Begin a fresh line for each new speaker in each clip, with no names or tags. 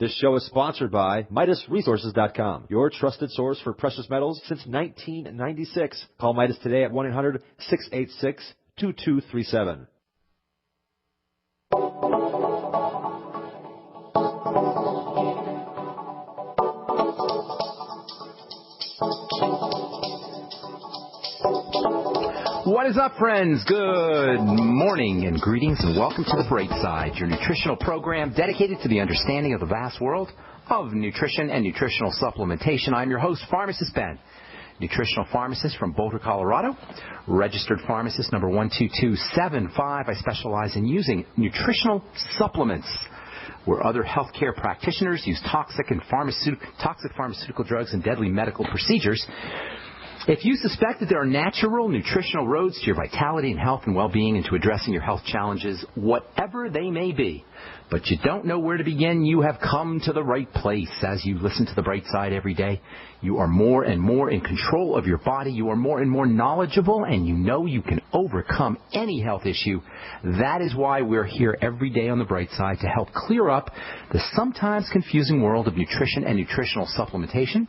This show is sponsored by MidasResources.com, your trusted source for precious metals since 1996. Call Midas today at 1-800-686-2237.
What is up, friends? Good morning and greetings and welcome to The Bright Side, your nutritional program dedicated to the understanding of the vast world of nutrition and nutritional supplementation. I'm your host, Pharmacist Ben, nutritional pharmacist from Boulder, Colorado, registered pharmacist number 12275. I specialize in using nutritional supplements where other healthcare practitioners use toxic pharmaceutical drugs and deadly medical procedures. If you suspect that there are natural nutritional roads to your vitality and health and well-being and to addressing your health challenges, whatever they may be, but you don't know where to begin, you have come to the right place. As you listen to The Bright Side every day, you are more and more in control of your body. You are more and more knowledgeable, and you know you can overcome any health issue. That is why we're here every day on The Bright Side, to help clear up the sometimes confusing world of nutrition and nutritional supplementation.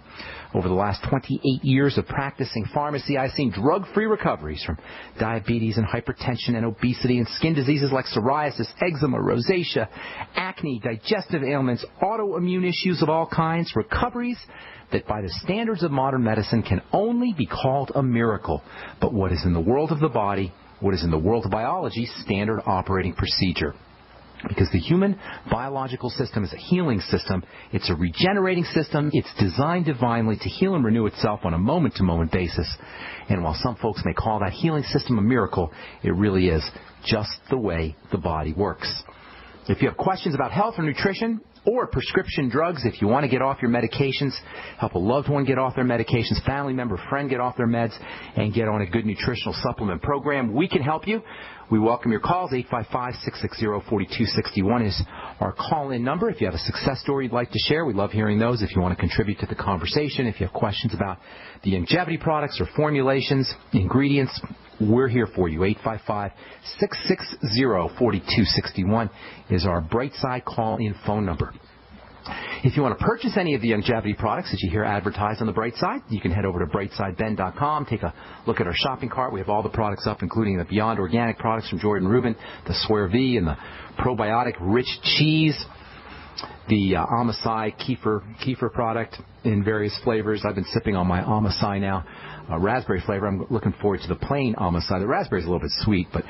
Over the last 28 years of practicing pharmacy, I've seen drug-free recoveries from diabetes and hypertension and obesity and skin diseases like psoriasis, eczema, rosacea, acne, digestive ailments, autoimmune issues of all kinds, recoveries that by the standards of modern medicine can only be called a miracle. But what is in the world of the body, what is in the world of biology, standard operating procedure. Because the human biological system is a healing system. It's a regenerating system. It's designed divinely to heal and renew itself on a moment-to-moment basis. And while some folks may call that healing system a miracle, it really is just the way the body works. If you have questions about health or nutrition or prescription drugs, if you want to get off your medications, help a loved one get off their medications, family member, friend get off their meds, and get on a good nutritional supplement program, we can help you. We welcome your calls. 855-660-4261 is our call-in number. If you have a success story you'd like to share, we love hearing those. If you want to contribute to the conversation, if you have questions about the longevity products or formulations, ingredients, we're here for you. 855-660-4261 is our Brightside call-in phone number. If you want to purchase any of the longevity products that you hear advertised on the Bright Side, you can head over to brightsideben.com, take a look at our shopping cart. We have all the products up, including the Beyond Organic products from Jordan Rubin, the Swear V, and the probiotic rich cheese, the Amasai kefir product in various flavors. I've been sipping on my Amasai now, raspberry flavor. I'm looking forward to the plain Amasai. The raspberry is a little bit sweet, but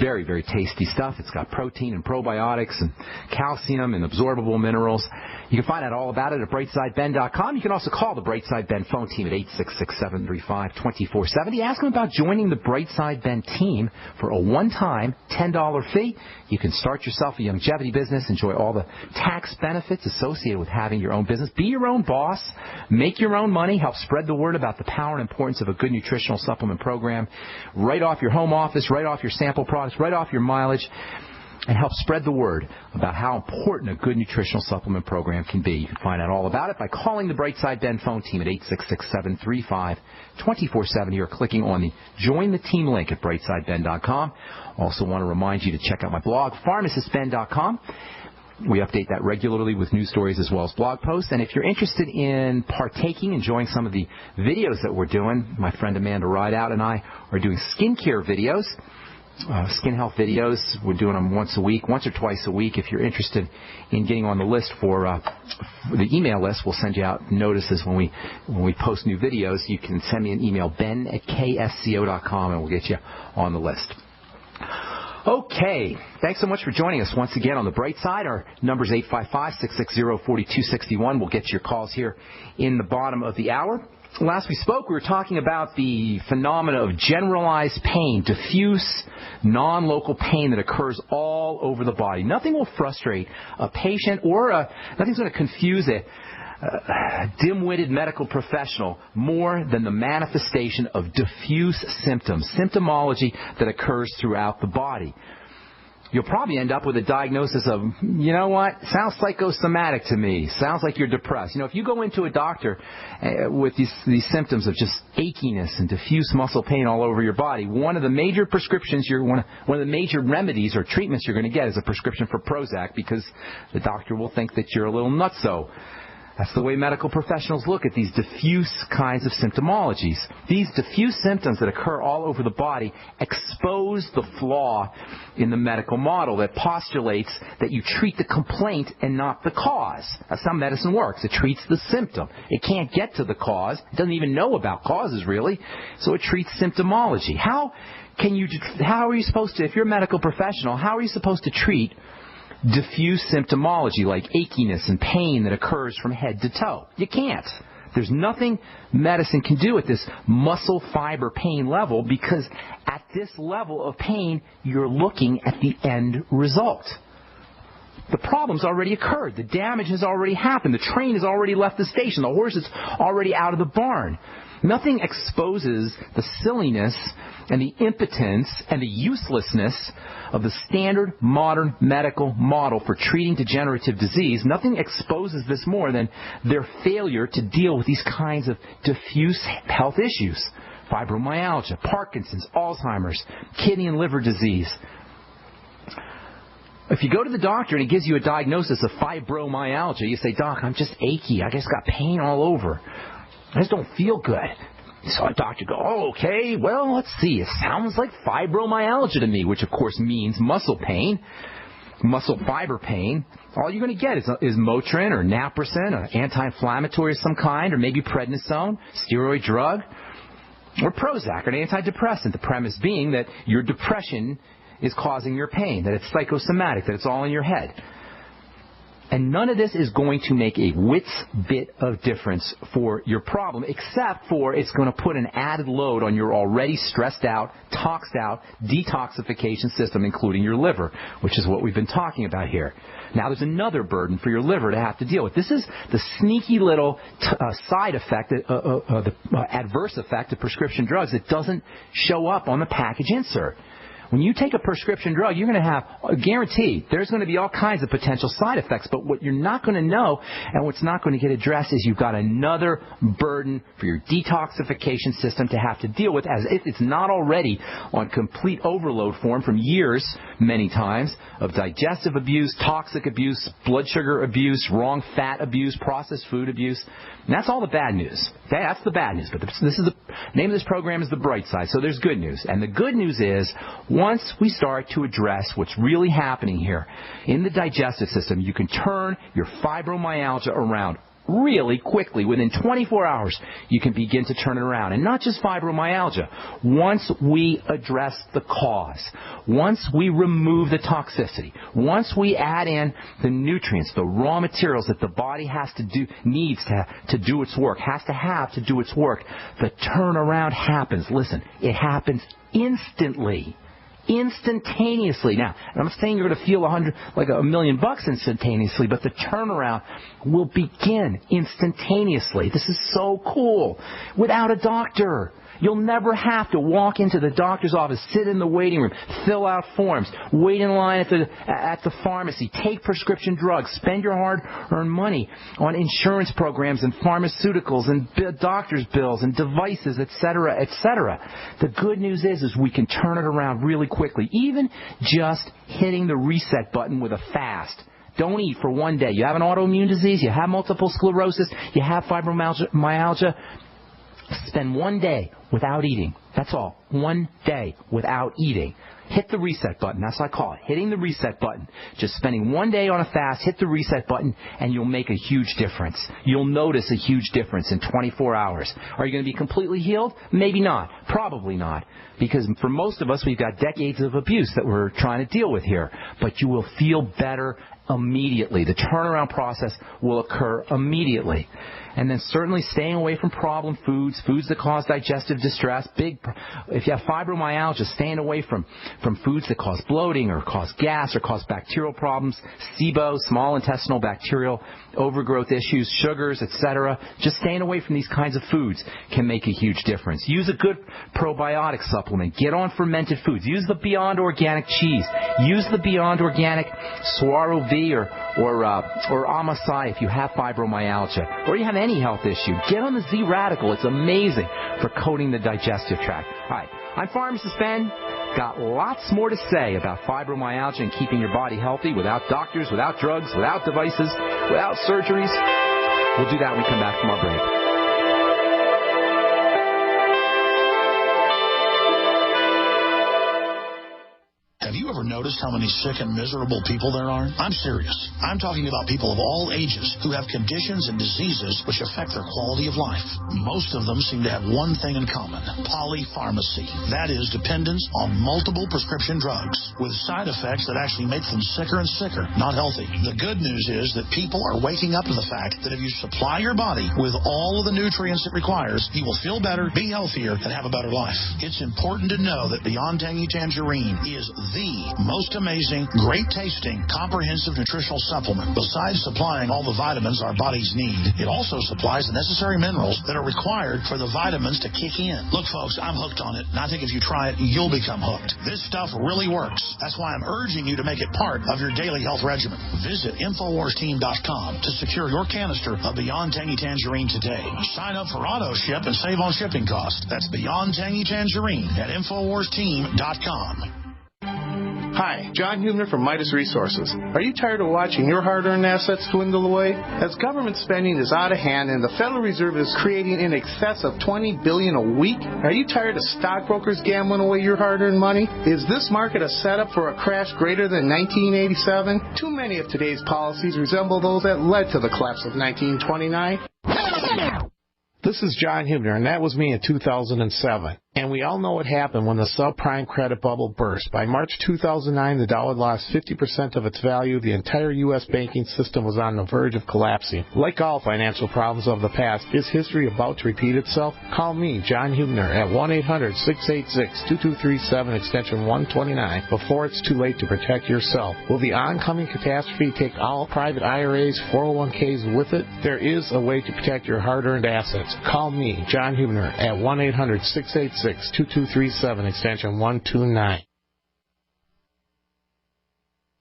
very, very tasty stuff. It's got protein and probiotics and calcium and absorbable minerals. You can find out all about it at brightsideben.com. You can also call the Brightside Ben phone team at 866-735-2470. Ask them about joining the Brightside Ben team for a one-time $10 fee. You can start yourself a longevity business, enjoy all the tax benefits associated with having your own business, be your own boss, make your own money, help spread the word about the power and importance of a good nutritional supplement program, right off your home office, right off your sample products, right off your mileage, and help spread the word about how important a good nutritional supplement program can be. You can find out all about it by calling the Brightside Ben phone team at 866-735-2470 or clicking on the Join the Team link at brightsideben.com. Also want to remind you to check out my blog, pharmacistben.com. We update that regularly with news stories as well as blog posts. And if you're interested in partaking, enjoying some of the videos that we're doing, my friend Amanda Rideout and I are doing skincare videos. Skin health videos. We're doing them once or twice a week. If you're interested in getting on the list for the email list, we'll send you out notices when we post new videos. You can send me an email, ben@ksco.com, and we'll get you on the list. Okay, thanks so much for joining us once again on the Bright Side. Our number is 855-660-4261. We'll get your calls here in the bottom of the hour. Last we spoke, we were talking about the phenomena of generalized pain, diffuse, non-local pain that occurs all over the body. Nothing will frustrate a patient or nothing's going to confuse a dim-witted medical professional more than the manifestation of diffuse symptoms, symptomology that occurs throughout the body. you'll probably end up with a diagnosis of, you know what, sounds psychosomatic to me. Sounds like you're depressed. If you go into a doctor with these symptoms of just achiness and diffuse muscle pain all over your body, one of the major prescriptions, one of the major remedies or treatments you're going to get is a prescription for Prozac, because the doctor will think that you're a little nutso. That's the way medical professionals look at these diffuse kinds of symptomologies. These diffuse symptoms that occur all over the body expose the flaw in the medical model that postulates that you treat the complaint and not the cause. That's how medicine works. It treats the symptom. It can't get to the cause. It doesn't even know about causes, really. So it treats symptomology. How are you supposed to, if you're a medical professional, how are you supposed to treat diffuse symptomology like achiness and pain that occurs from head to toe? You can't. There's nothing medicine can do at this muscle fiber pain level, because at this level of pain, you're looking at the end result. The problem's already occurred. The damage has already happened. The train has already left the station. The horse is already out of the barn. Nothing exposes the silliness and the impotence and the uselessness of the standard modern medical model for treating degenerative disease. Nothing exposes this more than their failure to deal with these kinds of diffuse health issues. Fibromyalgia, Parkinson's, Alzheimer's, kidney and liver disease. If you go to the doctor and he gives you a diagnosis of fibromyalgia, you say, "Doc, I'm just achy. I just got pain all over. I just don't feel good." So a doctor goes, "Oh, okay, well, let's see. It sounds like fibromyalgia to me," which, of course, means muscle pain, muscle fiber pain. All you're going to get is Motrin or Naproxen, an anti-inflammatory of some kind, or maybe prednisone, steroid drug, or Prozac, an antidepressant. The premise being that your depression is causing your pain, that it's psychosomatic, that it's all in your head. And none of this is going to make a whit's bit of difference for your problem, except for it's going to put an added load on your already stressed out, toxed out detoxification system, including your liver, which is what we've been talking about here. Now there's another burden for your liver to have to deal with. This is the sneaky little side effect, the adverse effect of prescription drugs that doesn't show up on the package insert. When you take a prescription drug, you're going to have, guaranteed, there's going to be all kinds of potential side effects. But what you're not going to know and what's not going to get addressed is you've got another burden for your detoxification system to have to deal with, as if it's not already on complete overload form from years, many times, of digestive abuse, toxic abuse, blood sugar abuse, wrong fat abuse, processed food abuse. And that's all the bad news. Okay, that's the bad news. But this is the name of this program is The Bright Side. So there's good news. And the good news is, once we start to address what's really happening here in the digestive system, you can turn your fibromyalgia around really quickly. Within 24 hours, you can begin to turn it around. And not just fibromyalgia. Once we address the cause, once we remove the toxicity, once we add in the nutrients, the raw materials that the body needs to do its work, has to have to do its work, the turnaround happens. Listen, it happens instantly. Instantaneously. Now, I'm not saying you're going to feel $1 million instantaneously, but the turnaround will begin instantaneously. This is so cool. Without a doctor. You'll never have to walk into the doctor's office, sit in the waiting room, fill out forms, wait in line at the pharmacy, take prescription drugs, spend your hard-earned money on insurance programs and pharmaceuticals and doctor's bills and devices, etc., etc. The good news is we can turn it around really quickly, even just hitting the reset button with a fast. Don't eat for one day. You have an autoimmune disease, you have multiple sclerosis, you have fibromyalgia. Spend one day without eating. That's all. One day without eating. Hit the reset button. That's what I call it. Hitting the reset button. Just spending one day on a fast, hit the reset button, and you'll make a huge difference. You'll notice a huge difference in 24 hours. Are you going to be completely healed? Maybe not. Probably not. Because for most of us, we've got decades of abuse that we're trying to deal with here. But you will feel better immediately. The turnaround process will occur immediately. And then certainly staying away from problem foods, foods that cause digestive distress. If you have fibromyalgia, staying away from foods that cause bloating or cause gas or cause bacterial problems, SIBO, small intestinal bacterial overgrowth issues, sugars, etc. Just staying away from these kinds of foods can make a huge difference. Use a good probiotic supplement. Get on fermented foods. Use the Beyond Organic cheese. Use the Beyond Organic Saguaro V or Amasai if you have fibromyalgia or you have any health issue. Get on the Z Radical. It's amazing for coating the digestive tract. All right, I'm Pharmacist Ben. Got lots more to say about fibromyalgia and keeping your body healthy without doctors, without drugs, without devices, without surgeries. We'll do that when we come back from our break.
Have you ever noticed how many sick and miserable people there are? I'm serious. I'm talking about people of all ages who have conditions and diseases which affect their quality of life. Most of them seem to have one thing in common: polypharmacy. That is, dependence on multiple prescription drugs with side effects that actually make them sicker and sicker, not healthy. The good news is that people are waking up to the fact that if you supply your body with all of the nutrients it requires, you will feel better, be healthier, and have a better life. It's important to know that Beyond Tangy Tangerine is the most amazing, great-tasting, comprehensive nutritional supplement. Besides supplying all the vitamins our bodies need, it also supplies the necessary minerals that are required for the vitamins to kick in. Look, folks, I'm hooked on it, and I think if you try it, you'll become hooked. This stuff really works. That's why I'm urging you to make it part of your daily health regimen. Visit InfoWarsTeam.com to secure your canister of Beyond Tangy Tangerine today. Sign up for auto ship and save on shipping costs. That's Beyond Tangy Tangerine at InfoWarsTeam.com.
Hi, John Hubner from Midas Resources. Are you tired of watching your hard-earned assets dwindle away? As government spending is out of hand and the Federal Reserve is creating in excess of $20 billion a week, are you tired of stockbrokers gambling away your hard-earned money? Is this market a setup for a crash greater than 1987? Too many of today's policies resemble those that led to the collapse of 1929. This is John Hubner, and that was me in 2007. And we all know what happened when the subprime credit bubble burst. By March 2009, the dollar lost 50% of its value. The entire U.S. banking system was on the verge of collapsing. Like all financial problems of the past, is history about to repeat itself? Call me, John Hubner, at 1-800-686-2237, extension 129, before it's too late to protect yourself. Will the oncoming catastrophe take all private IRAs, 401ks with it? There is a way to protect your hard-earned assets. Call me, John Hubner, at 1-800-686-2237, extension 129.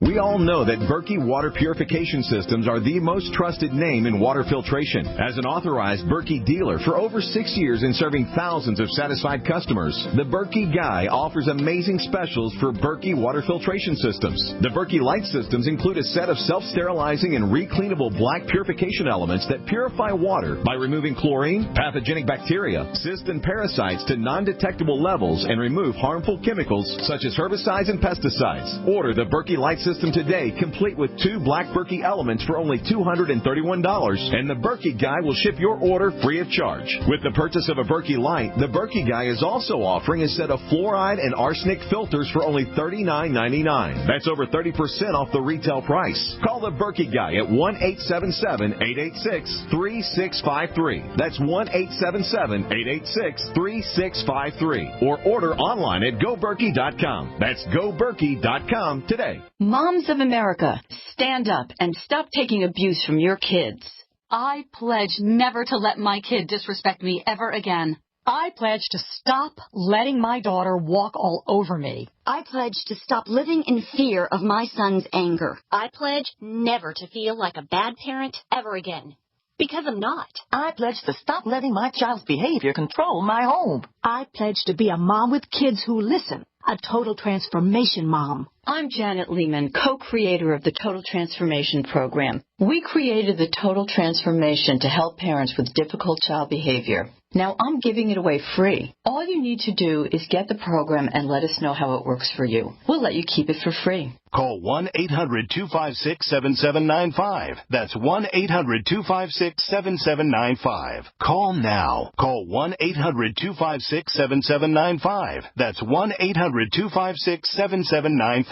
We all know that Berkey Water Purification Systems are the most trusted name in water filtration. As an authorized Berkey dealer for over 6 years and serving thousands of satisfied customers, the Berkey Guy offers amazing specials for Berkey Water Filtration Systems. The Berkey Light Systems include a set of self-sterilizing and recleanable black purification elements that purify water by removing chlorine, pathogenic bacteria, cysts, and parasites to non-detectable levels and remove harmful chemicals such as herbicides and pesticides. Order the Berkey Light System today, complete with 2 black Berkey elements for only $231, and the Berkey Guy will ship your order free of charge. With the purchase of a Berkey Light, the Berkey Guy is also offering a set of fluoride and arsenic filters for only $39.99. That's over 30% off the retail price. Call the Berkey Guy at 1-877-886-3653. That's 1-877-886-3653. Or order online at GoBerkey.com. That's GoBerkey.com today.
Moms of America, stand up and stop taking abuse from your kids.
I pledge never to let my kid disrespect me ever again.
I pledge to stop letting my daughter walk all over me.
I pledge to stop living in fear of my son's anger.
I pledge never to feel like a bad parent ever again. Because I'm not.
I pledge to stop letting my child's behavior control my home.
I pledge to be a mom with kids who listen. A total transformation mom.
I'm Janet Lehman, co-creator of the Total Transformation Program. We created the Total Transformation to help parents with difficult child behavior. Now I'm giving it away free. All you need to do is get the program and let us know how it works for you. We'll let you keep it for free.
Call 1-800-256-7795. That's 1-800-256-7795. Call now. Call 1-800-256-7795. That's 1-800-256-7795.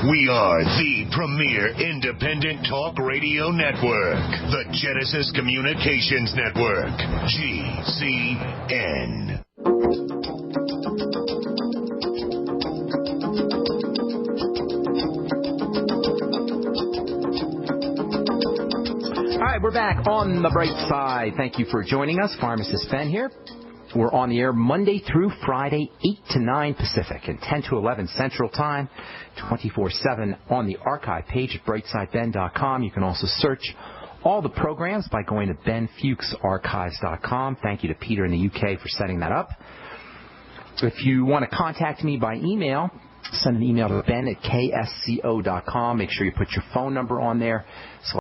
We are the premier independent talk radio network, the Genesis Communications Network, GCN.
All right, we're back on the bright side. Thank you for joining us. Pharmacist Ben here. We're on the air Monday through Friday, 8 to 9 Pacific and 10 to 11 Central Time, 24/7 on the archive page at brightsideben.com. You can also search all the programs by going to benfuchsarchives.com. Thank you to Peter in the UK for setting that up. If you want to contact me by email, send an email to ben@ksco.com. Make sure you put your phone number on there. So